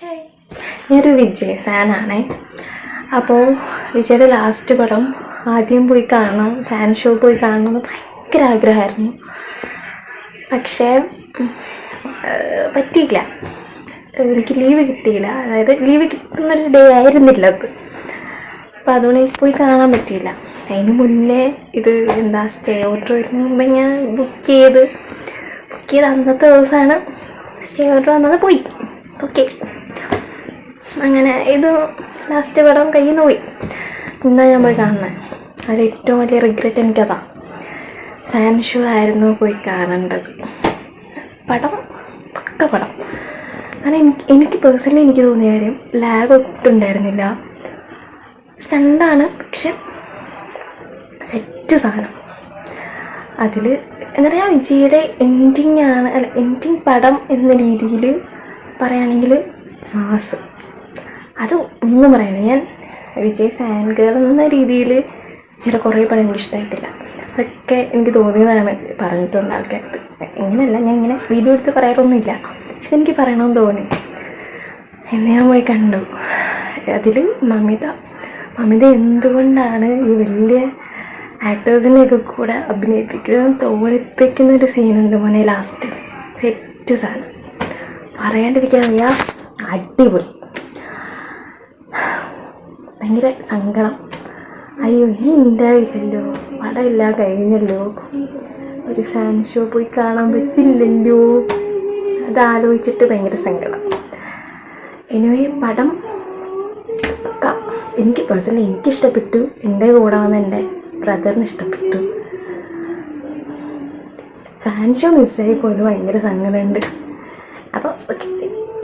Hi, ഞാനൊരു വിജയ് ഫാനാണേ. അപ്പോൾ വിജയുടെ ലാസ്റ്റ് പടം ആദ്യം പോയി കാണണം, ഫാൻ ഷോ പോയി കാണണമെന്ന് ഭയങ്കര ആഗ്രഹമായിരുന്നു. പക്ഷേ പറ്റിയില്ല, എനിക്ക് ലീവ് കിട്ടിയില്ല. അതായത് ലീവ് കിട്ടുന്നൊരു ഡേ ആയിരുന്നില്ല അത്. അപ്പോൾ അതുകൊണ്ട് എനിക്ക് പോയി കാണാൻ പറ്റിയില്ല. അതിന് മുന്നേ ഇത് സ്റ്റേ ഓർഡർ വരുന്നതിന് മുമ്പേ ഞാൻ ബുക്ക് ചെയ്ത് അന്നത്തെ ദിവസമാണ് സ്റ്റേ ഓർഡർ വന്നത്. പോയി ഓക്കെ, അങ്ങനെ ഇത് ലാസ്റ്റ് പടം കയ്യിൽ നിന്ന് പോയി. ഇന്നാണ് ഞാൻ പോയി കാണുന്നത്. അതിൽ ഏറ്റവും വലിയ റിഗ്രറ്റ് എനിക്കതാണ്. ഫാൻ ഷോ ആയിരുന്നു പോയി കാണേണ്ടത്. പടം പക്ക പടം. കാരണം എനിക്ക് പേഴ്സണലി എനിക്ക് തോന്നിയ കാര്യം, ലാഗ് ഒട്ടും ഉണ്ടായിരുന്നില്ല. സ്റ്റണ്ടാണ്, പക്ഷെ സെറ്റ് സാധനം. അതിൽ എന്താ പറയുക, വിജയുടെ എൻഡിങ് പടം എന്ന രീതിയിൽ പറയുകയാണെങ്കിൽ മാസ്. അത് ഒന്നും പറയുന്നില്ല. ഞാൻ വിജയ് ഫാൻ ഗേൾ എന്ന രീതിയിൽ വിജയുടെ കുറേ പടം എനിക്ക് ഇഷ്ടമായിട്ടില്ല. അതൊക്കെ എനിക്ക് തോന്നിയതാണ്, പറഞ്ഞിട്ടുണ്ട് ആൾക്കാർക്ക്. ഇങ്ങനെയല്ല, ഞാൻ ഇങ്ങനെ വീഡിയോ എടുത്ത് പറയാറൊന്നുമില്ല, പക്ഷെ എനിക്ക് പറയണമെന്ന് തോന്നി. എന്ന് ഞാൻ പോയി കണ്ടു. അതിൽ മമിത എന്തുകൊണ്ടാണ് ഈ വലിയ ആക്ടേഴ്സിനെയൊക്കെ കൂടെ തോൽപ്പിക്കുന്നൊരു സീനുണ്ട് മോനെ ലാസ്റ്റ്. സെറ്റ് സാധനം, പറയാണ്ടിരിക്കാൻ വയ്യ. അടിപൊളി. ഭയങ്കര സങ്കടം. അയ്യോ, ഈ ഉണ്ടാവില്ലല്ലോ, പടമില്ല, കഴിഞ്ഞല്ലോ, ഒരു ഫാൻ ഷോ പോയി കാണാൻ പറ്റില്ലല്ലോ, അതാലോചിച്ചിട്ട് ഭയങ്കര സങ്കടം. എനിവേ പടം എനിക്ക് പേഴ്സണലി എനിക്കിഷ്ടപ്പെട്ടു. എൻ്റെ കൂടെ വന്ന് എൻ്റെ ബ്രദറിന് ഇഷ്ടപ്പെട്ടു. ഫാൻ ഷോ മിസ്സായി പോലും ഭയങ്കര സങ്കടമുണ്ട്. അപ്പോൾ ഓക്കെ.